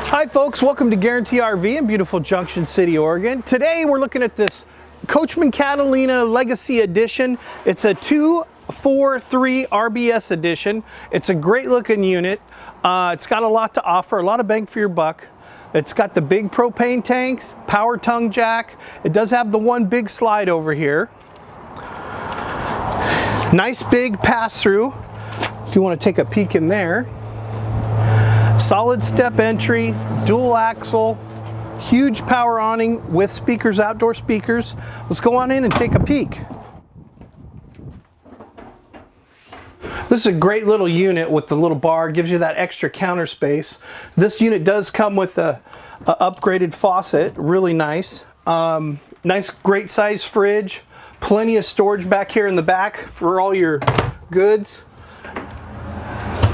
Hi folks, welcome to Guaranty RV in beautiful Junction City, Oregon. Today we're looking at this Coachmen Catalina Legacy Edition. It's a 243 RBS edition. It's a great looking unit. It's got a lot to offer, a lot of bang for your buck. It's got the big propane tanks, power tongue jack. It does have the one big slide over here. Nice big pass through if you want to take a peek in there. Solid step entry, dual axle, huge power awning with speakers, outdoor speakers. Let's go on in and take a peek. This is a great little unit with the little bar, gives you that extra counter space. This unit does come with a upgraded faucet, really nice. Nice, great size fridge, plenty of storage back here in the back for all your goods.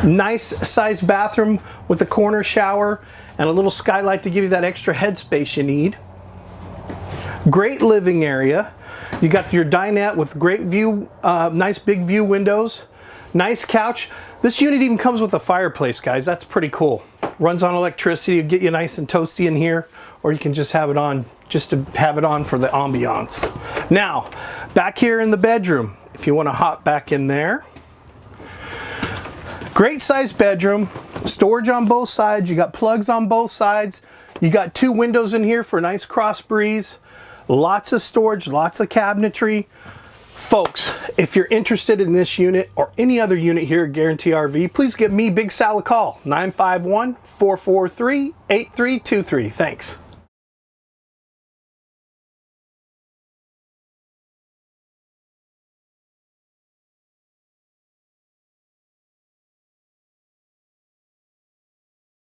Nice sized bathroom with a corner shower and a little skylight to give you that extra headspace you need. Great living area. You got your dinette with great view, nice big view windows. Nice couch. This unit even comes with a fireplace, guys. That's pretty cool. Runs on electricity. It'll get you nice and toasty in here, or you can just have it on, just to have it on for the ambiance. Now, back here in the bedroom, if you want to hop back in there. Great sized bedroom, storage on both sides. You got plugs on both sides. You got two windows in here for a nice cross breeze. Lots of storage, lots of cabinetry. Folks, if you're interested in this unit or any other unit here at Guaranty RV, please give me, Big Sal, a call. 951-443-8323. Thanks.